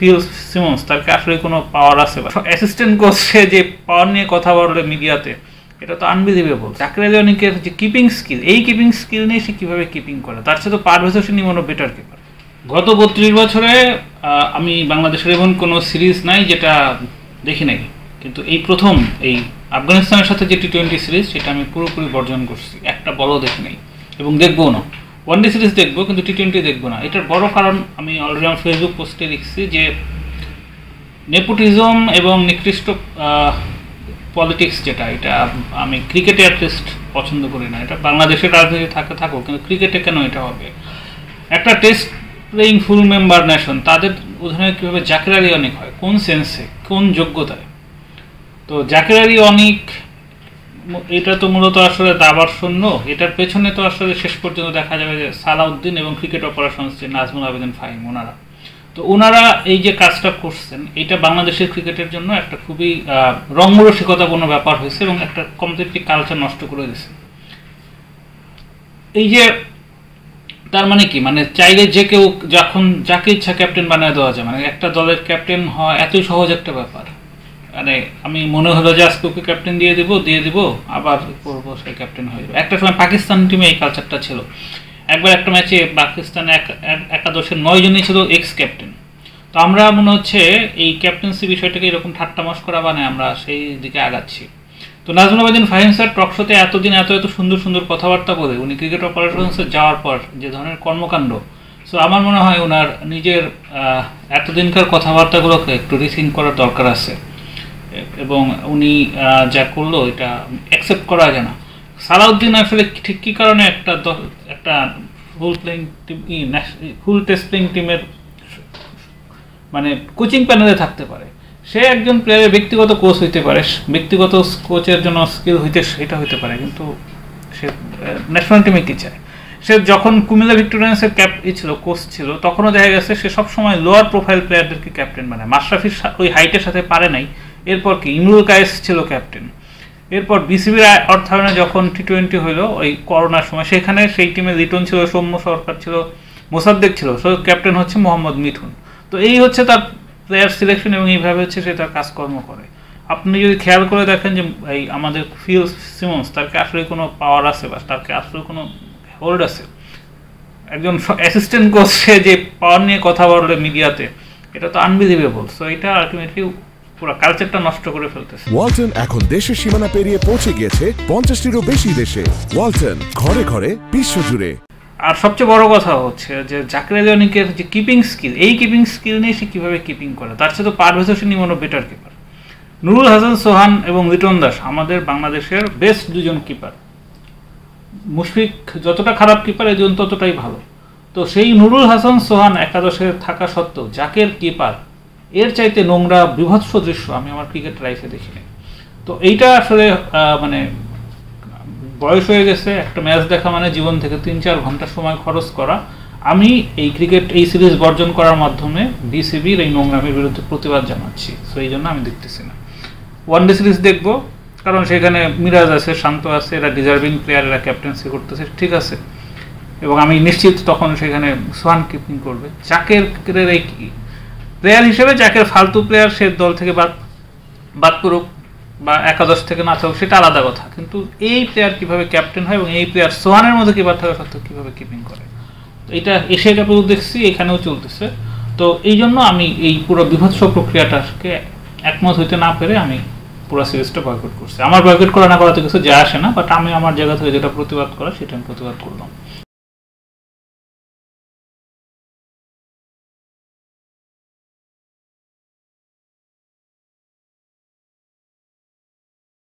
Phil Simmons তার কি আসলে কোনো পাওয়ার আছে? অ্যাসিস্ট্যান্ট কোচ সে যে পাওয়ার নিয়ে কথা বলে মিডিয়াতে, এটা তো আনবিলিভেবল। জাকির আলী অনেকের যে কিপিং স্কিল, এই কিপিং স্কিল নিয়ে সে কীভাবে কিপিং করে, তার সাথে তো পারভেজ হোসেন ইমনও বেটার কিপার। গত 32 বছরে আমি বাংলাদেশের এমন কোনো সিরিজ নাই যেটা দেখি নাই, কিন্তু এই প্রথম এই আফগানিস্তানের সাথে যে টি-20 সিরিজ, সেটা আমি পুরোপুরি বর্জন করছি। একটা বলও দেখি নাই এবং দেখবো না। ওয়ানডে সিরিজ দেখবো কিন্তু টি-20 দেখবো না। এটার বড় কারণ আমি অলরেডি আমার ফেসবুক পোস্টে লিখছি যে নেপোটিজম এবং নিকৃষ্ট পলিটিক্স যেটা, এটা আমি ক্রিকেটে অ্যাটলিস্ট পছন্দ করি না। এটা বাংলাদেশের রাজনীতি থাকুক, কিন্তু ক্রিকেটে কেন এটা হবে? একটা টেস্ট প্লেয়িং ফুল মেম্বার নেশন, তাদের অধিনায়ক কীভাবে জাকির আলী অনেক হয়? কোন সেন্সে, কোন যোগ্যতায়? তো জাকির আলী অনেক, এটা তো মূলত আসলে দাবার শূন্য। এটার পেছনে তো আসলে শেষ পর্যন্ত দেখা যাবে যে সালাউদ্দিন এবং ক্রিকেট অপারেশনস যে নাজমুল আবেদিন ফাহিম, ওনারা এই যে কাজটা করছেন, এটা বাংলাদেশের ক্রিকেটের জন্য একটা খুবই রঙ্গরসিকতাপূর্ণ ব্যাপার হয়েছে এবং একটা কমপ্লিটলি কালচার নষ্ট করে দিয়েছে। এই যে তার মানে কি, মানে চাইলে যে কেউ যখন যাকে ইচ্ছা ক্যাপ্টেন বানিয়ে দেওয়া যায়, মানে একটা দলের ক্যাপ্টেন হওয়া এতই সহজ একটা ব্যাপার। মানে আমি মনে হলো যে আজকে ওকে ক্যাপ্টেন দিয়ে দিব, আবার করবো, সে ক্যাপ্টেন হয়ে যাবে। একটা সময় পাকিস্তান টিমে এই কালচারটা ছিল। একবার একটা ম্যাচে পাকিস্তান একাদশের 9 জনই ছিল এক্স ক্যাপ্টেন। তো আমরা মনে হচ্ছে এই ক্যাপ্টেন্সি বিষয়টাকে এরকম ঠাট্টা মশকরা বানায় আমরা সেই দিকে আগাচ্ছি। তো নাজমুল আবেদিন ফাহিম স্যার টকশোতে এতদিন এত সুন্দর সুন্দর কথাবার্তা বলে উনি ক্রিকেট অপারেশনসে যাওয়ার পর যে ধরনের কর্মকাণ্ড, সো আমার মনে হয় ওনার নিজের এতদিনকার কথাবার্তাগুলোকে একটু রিথিঙ্ক করার দরকার আছে এবং উনি যা করলো এটা অ্যাকসেপ্ট করা যায় না। সালাউদ্দিন আসলে ঠিক কী কারণে একটা ফুল টেস্ট প্লেয়িং টিমের মানে কোচিং প্যানেলে থাকতে পারে? সে একজন প্লেয়ারের ব্যক্তিগত কোচ হইতে পারে, ব্যক্তিগত কোচের জন্য স্কিল সেটা হইতে পারে, কিন্তু সে ন্যাশনাল টিমে কী চায়? সে যখন কুমিল্লা ভিক্টোরিয়ান্সের কোচ ছিল, তখনও দেখা গেছে সে সবসময় লোয়ার প্রোফাইল প্লেয়ারদেরকে ক্যাপ্টেন বানায়। মাশরাফির ওই হাইটের সাথে পারে নাই। এরপর কি ইমরুল কায়েস ছিল ক্যাপ্টেন। এরপর বিসিবির অর্থায়নে যখন টি-20 হইলো ওই করোনার সময়, সেখানে সেই টিমে লিটন ছিল, সৌম্য সরকার ছিল, মোসাদ্দেক ছিল, সো ক্যাপ্টেন হচ্ছে মোহাম্মদ মিঠুন। তো এই হচ্ছে তার প্লেয়ার সিলেকশন এবং এইভাবে হচ্ছে সে তার কাজকর্ম করে। আপনি যদি খেয়াল করে দেখেন যে এই আমাদের ফিল সিমন্স, তার কি আসলে কোনো পাওয়ার আছে বা তার কি আসলে কোনো হোল্ড আছে? একজন অ্যাসিস্ট্যান্ট কোচ সে যে পাওয়ার নিয়ে কথা বলে মিডিয়াতে, এটা তো আনবিলিভেবল। সো এটা আলটিমেটলি পুরো কালচারটা নষ্ট করে ফেলতেছে। ওয়ালটন এখন দেশের সীমানা পেরিয়ে পৌঁছে গিয়েছে 50টিরও বেশি দেশে। ওয়ালটন, ঘরে ঘরে, বিশ্বজুড়ে। আর সবচেয়ে বড় কথা হচ্ছে যে জাকির আলী অনেকের যে কিপিং স্কিল, এই কিপিং স্কিল নিয়ে সে কীভাবে কিপিং করে, তার সাথে তো পারভেজ হোসেন ইমনও বেটার কিপার। নুরুল হাসান সোহান এবং লিটন দাস আমাদের বাংলাদেশের বেস্ট দুজন কিপার। মুশফিক যতটা খারাপ কিপার, এই জন্য ততটাই ভালো। তো সেই নুরুল হাসান সোহান একাদশে থাকা সত্ত্বেও জাকের কিপার, এর চাইতে নোংরা বিভৎস দৃশ্য আমি আমার ক্রিকেট লাইফে দেখিনি। তো এইটা আসলে মানে বয়স হয়ে গেছে, একটা ম্যাচ দেখা মানে জীবন থেকে 3-4 ঘন্টা সময় খরচ করা। আমি এই সিরিজ বর্জন করার মাধ্যমে বিসিবির এই নোংরামের বিরুদ্ধে প্রতিবাদ জানাচ্ছি। সো এই জন্য আমি দেখতেছি না। ওয়ানডে সিরিজ দেখবো, কারণ সেখানে মিরাজ আছে, শান্ত আছে, এরা ডিজার্ভিং প্লেয়ার, এরা ক্যাপ্টেন্সি করতেছে, ঠিক আছে। এবং আমি নিশ্চিত তখন সেখানে সোহান কিপিং করবে। জাকের এই প্লেয়ার হিসেবে জাকের ফালতু প্লেয়ার, সে দল থেকে বাদ করুক বা একাদশ থেকে না থাকুক, সেটা আলাদা কথা। কিন্তু এই প্লেয়ার কিভাবে ক্যাপ্টেন হয় এবং এই প্লেয়ার সোহানের মধ্যে কিপার থাকা সত্ত্বেও কীভাবে কিপিং করে, এটা এশিয়া কাপেও দেখছি, এখানেও চলতেছে। তো এই জন্য আমি এই পুরো বিভৎস প্রক্রিয়াটাকে একমত হইতে না পেরে আমি পুরো সিরিজটা বয়কট করছি। আমার বয়কট করা না করাতে কিছু যায় আসে না, বাট আমি আমার জায়গা থেকে যেটা প্রতিবাদ করা সেটা আমি প্রতিবাদ করলাম।